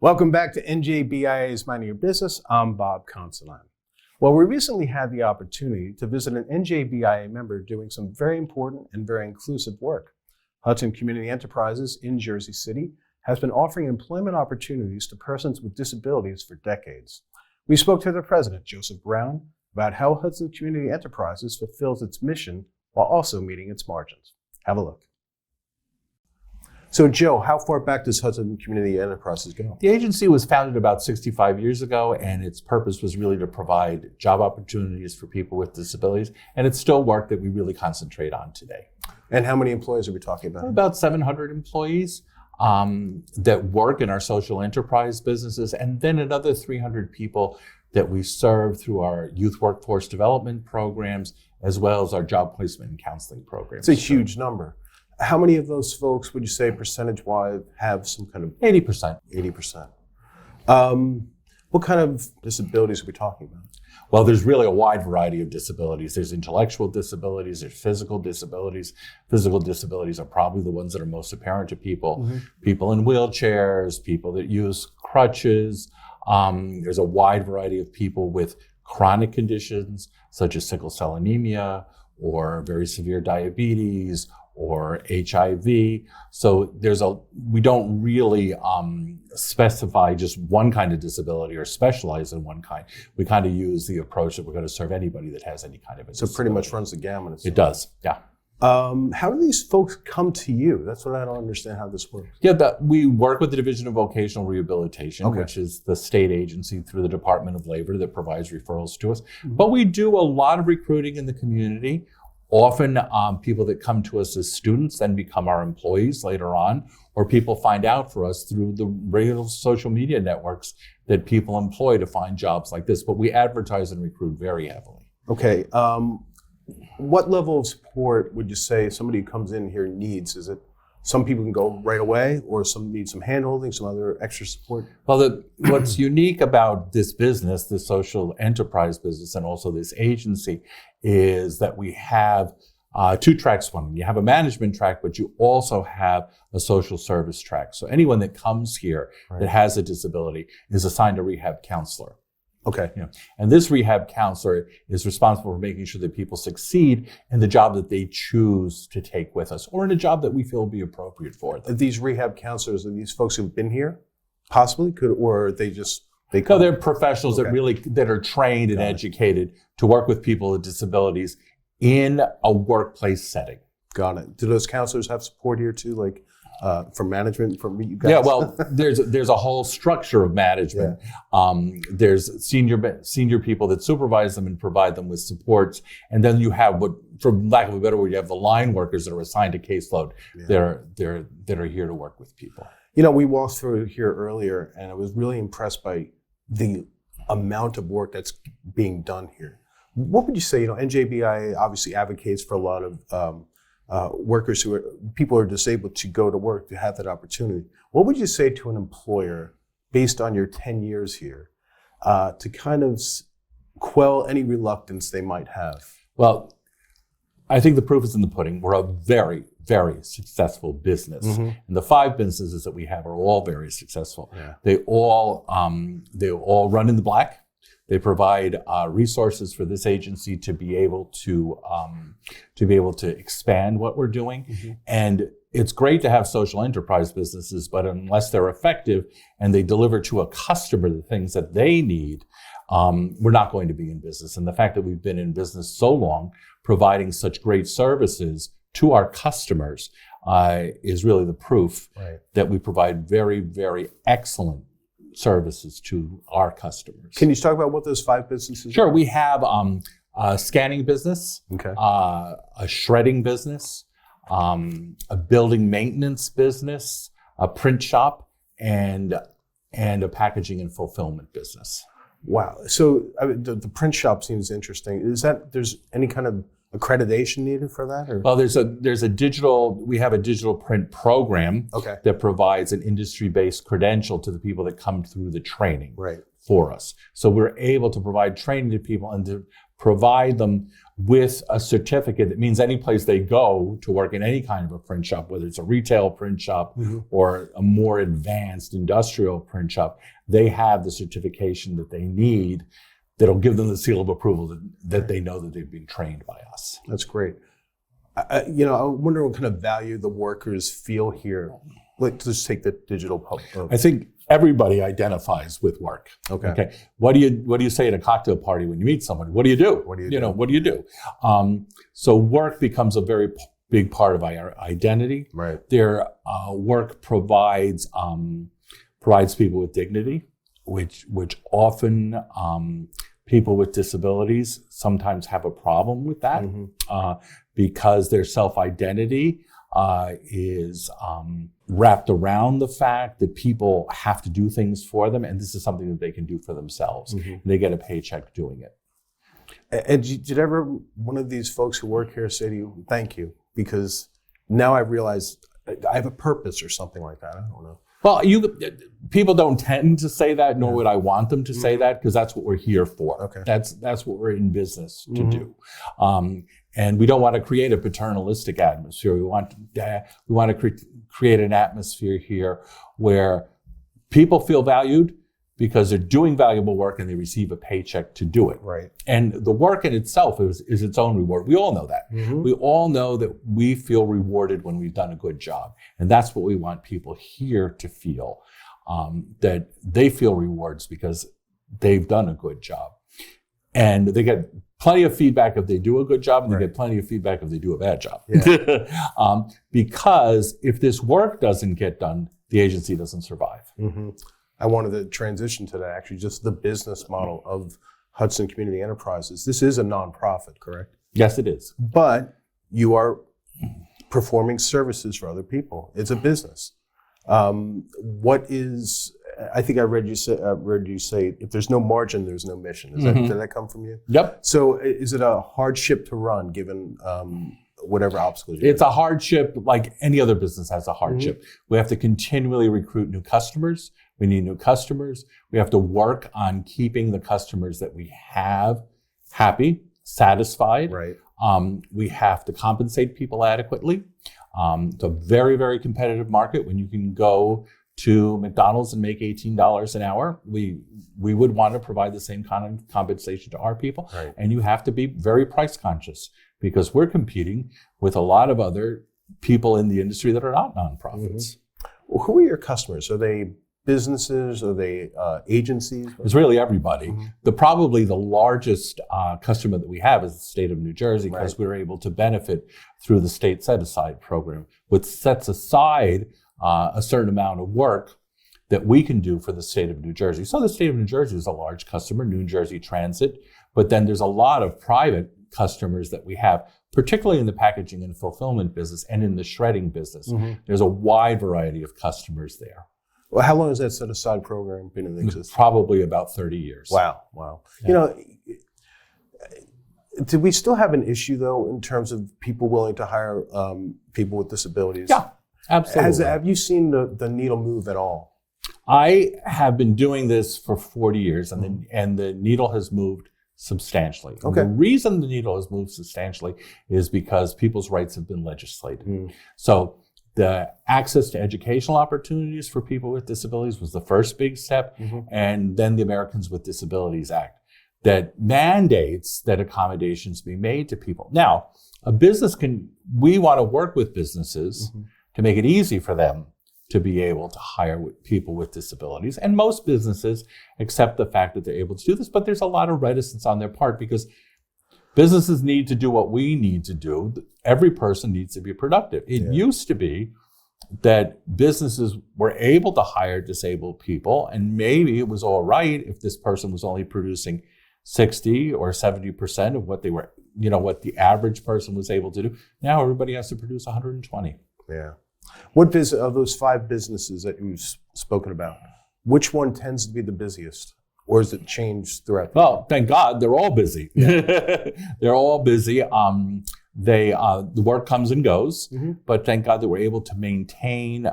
Welcome back to NJBIA's Minding Your Business. I'm Bob Considine. Well, we recently had the opportunity to visit an NJBIA member doing some very important and very inclusive work. Hudson Community Enterprises in Jersey City has been offering employment opportunities to persons with disabilities for decades. We spoke to the president, Joseph Brown, about how Hudson Community Enterprises fulfills its mission while also meeting its margins. Have a look. So Joe, how far back does Hudson Community Enterprises go? The agency was founded about 65 years ago, and its purpose was really to provide job opportunities for people with disabilities, and it's still work that we really concentrate on today. And how many employees are we talking about? About 700 employees that work in our social enterprise businesses, and then another 300 people that we serve through our youth workforce development programs, as well as our job placement and counseling programs. It's a huge number. How many of those folks would you say percentage-wise have some kind of... 80%. 80%. What kind of disabilities are we talking about? Well, there's really a wide variety of disabilities. There's intellectual disabilities, there's physical disabilities. Physical disabilities are probably the ones that are most apparent to people. Mm-hmm. People in wheelchairs, people that use crutches. There's a wide variety of people with chronic conditions, such as sickle cell anemia, or very severe diabetes, or HIV. So we don't really specify just one kind of disability or specialize in one kind. We kind of use the approach that we're going to serve anybody that has any kind of a disability. So pretty much runs the gamut. It does, yeah. How do these folks come to you? That's what I don't understand how this works. Yeah, we work with the Division of Vocational Rehabilitation, okay, which is the state agency through the Department of Labor that provides referrals to us. Mm-hmm. But we do a lot of recruiting in the community. Often people that come to us as students then become our employees later on, or people find out for us through the regular social media networks that people employ to find jobs like this. But we advertise and recruit very heavily. Okay. What level of support would you say somebody who comes in here needs? Is it some people can go right away, or some need some handholding, some other extra support? Well, what's unique about this business, this social enterprise business, and also this agency, is that we have two tracks. One, you have a management track, but you also have a social service track. So anyone that comes here that has a disability is assigned a rehab counselor. Okay. And this rehab counselor is responsible for making sure that people succeed in the job that they choose to take with us, or in a job that we feel will be appropriate for them. These rehab counselors, are these folks who've been here, possibly, or are they just... No, they're professionals that are trained and educated to work with people with disabilities in a workplace setting. Got it. Do those counselors have support here too, like from management, from you guys? Yeah, well, there's a whole structure of management. Yeah. There's senior people that supervise them and provide them with supports, and then you have what, for lack of a better word, you have the line workers that are assigned a caseload. Yeah. that are here to work with people. You know, we walked through here earlier, and I was really impressed by the amount of work that's being done here. What would you say? NJBIA obviously advocates for a lot of workers people who are disabled to go to work, to have that opportunity. What would you say to an employer, based on your 10 years here, to kind of quell any reluctance they might have? Well, I think the proof is in the pudding. We're a very, very successful business. Mm-hmm. And the 5 businesses that we have are all very successful. Yeah. They all run in the black. They provide resources for this agency to be able to expand what we're doing. Mm-hmm. And it's great to have social enterprise businesses, but unless they're effective and they deliver to a customer the things that they need, we're not going to be in business. And the fact that we've been in business so long, providing such great services to our customers, is really the proof that we provide very, very excellent services to our customers. Can you talk about what those 5 businesses Sure. are? We have a scanning business, a shredding business, a building maintenance business, a print shop, and a packaging and fulfillment business. Wow. So the print shop seems interesting. Is that there's any kind of accreditation needed for that? Or? Well, we have a digital print program that provides an industry-based credential to the people that come through the training. Right. for us. So we're able to provide training to people and to provide them with a certificate that means any place they go to work in any kind of a print shop, whether it's a retail print shop or a more advanced industrial print shop, they have the certification that they need that'll give them the seal of approval that they know that they've been trained by us. That's great. I wonder what kind of value the workers feel here. Let's just take the digital public. I think everybody identifies with work. Okay. What do you say at a cocktail party when you meet somebody? What do you do? What do you do? So work becomes a very big part of our identity. Right. Their work provides people with dignity, which often people with disabilities sometimes have a problem with that because their self-identity is wrapped around the fact that people have to do things for them, and this is something that they can do for themselves. And they get a paycheck doing it. And did ever one of these folks who work here say to you, thank you, because now I realize I have a purpose or something like that? I don't know. Well, people don't tend to say that, nor would I want them to say that, because that's what we're here for. Okay. That's what we're in business to do. And we don't want to create a paternalistic atmosphere. We want to create an atmosphere here where people feel valued because they're doing valuable work and they receive a paycheck to do it. Right. And the work in itself is its own reward. We all know that. We all know that we feel rewarded when we've done a good job. And that's what we want people here to feel, that they feel rewards because they've done a good job. And they get plenty of feedback if they do a good job, and they get plenty of feedback if they do a bad job. Yeah. Because if this work doesn't get done, the agency doesn't survive. I wanted to transition to that, actually, just the business model of Hudson Community Enterprises. This is a nonprofit, correct? Yes, it is. But you are performing services for other people. It's a business. I think I read you say, if there's no margin, there's no mission. Did that come from you? Yep. So is it a hardship to run given whatever obstacles you have? It's a hardship like any other business has a hardship. We have to continually recruit new customers. We need new customers. We have to work on keeping the customers that we have happy, satisfied. Right. We have to compensate people adequately. It's a very, very competitive market. When you can go to McDonald's and make $18 an hour, we would want to provide the same kind of compensation to our people. Right. And you have to be very price conscious because we're competing with a lot of other people in the industry that are not nonprofits. Well, who are your customers? Are they businesses? Are they agencies? It's really everybody. Probably the largest customer that we have is the state of New Jersey, because we're able to benefit through the state set-aside program, which sets aside a certain amount of work that we can do for the state of New Jersey. So the state of New Jersey is a large customer, New Jersey Transit, but then there's a lot of private customers that we have, particularly in the packaging and fulfillment business and in the shredding business. There's a wide variety of customers there. Well, how long has that set-aside program been in existence? Probably about 30 years. Wow. Yeah. Do we still have an issue, though, in terms of people willing to hire people with disabilities? Yeah, absolutely. Have you seen the needle move at all? I have been doing this for 40 years, and the needle has moved substantially. Okay. The reason the needle has moved substantially is because people's rights have been legislated. So the access to educational opportunities for people with disabilities was the first big step, and then the Americans with Disabilities Act that mandates that accommodations be made to people. Now, we want to work with businesses to make it easy for them to be able to hire people with disabilities. And most businesses accept the fact that they're able to do this, but there's a lot of reticence on their part because businesses need to do what we need to do. Every person needs to be productive. It used to be that businesses were able to hire disabled people, and maybe it was all right if this person was only producing 60 or 70% of what they were, what the average person was able to do. Now everybody has to produce 120. Yeah. What of those 5 businesses that you've spoken about, which one tends to be the busiest? Or has it changed throughout? Well, thank God, they're all busy. They're all busy. The work comes and goes, but thank God that we're able to maintain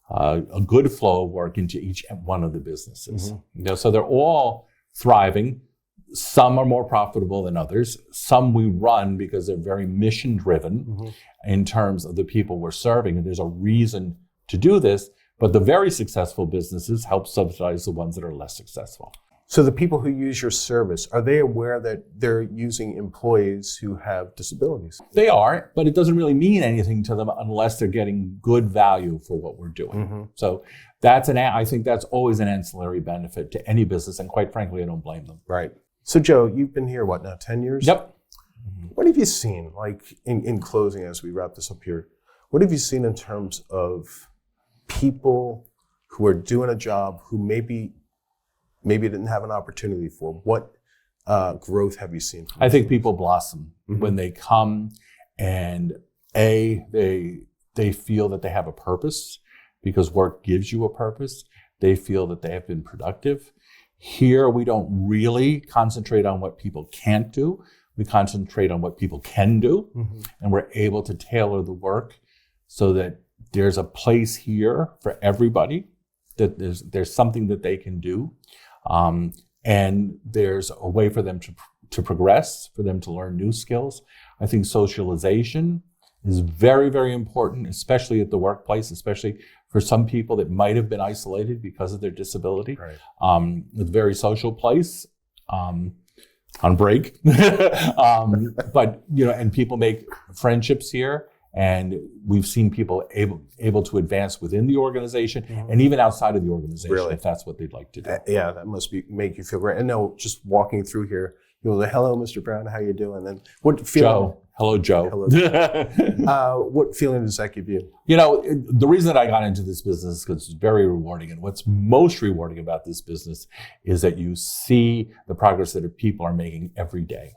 a good flow of work into each one of the businesses. So they're all thriving. Some are more profitable than others. Some we run because they're very mission driven in terms of the people we're serving. And there's a reason to do this. But the very successful businesses help subsidize the ones that are less successful. So the people who use your service, are they aware that they're using employees who have disabilities? They are, but it doesn't really mean anything to them unless they're getting good value for what we're doing. So I think that's always an ancillary benefit to any business. And quite frankly, I don't blame them. Right. So Joe, you've been here, what now, 10 years? Yep. What have you seen, like in closing as we wrap this up here, what have you seen in terms of people who are doing a job who maybe didn't have an opportunity for? What growth have you seen? I think people blossom when they come and they feel that they have a purpose because work gives you a purpose. They feel that they have been productive. Here, we don't really concentrate on what people can't do. We concentrate on what people can do, and we're able to tailor the work so that there's a place here for everybody, that there's something that they can do. And there's a way for them to progress, for them to learn new skills. I think socialization is very, very important, especially at the workplace, especially for some people that might have been isolated because of their disability. Right. It's a very social place on break. But, and people make friendships here. And we've seen people able to advance within the organization and even outside of the organization, if that's what they'd like to do. Yeah, that must make you feel great. And no, just walking through here, you'll say, "Hello, Mr. Brown, how you doing?" And what feeling? Joe. Hello, Joe. Hello, Joe. What feeling does that give you? The reason that I got into this business is because it's very rewarding. And what's most rewarding about this business is that you see the progress that people are making every day.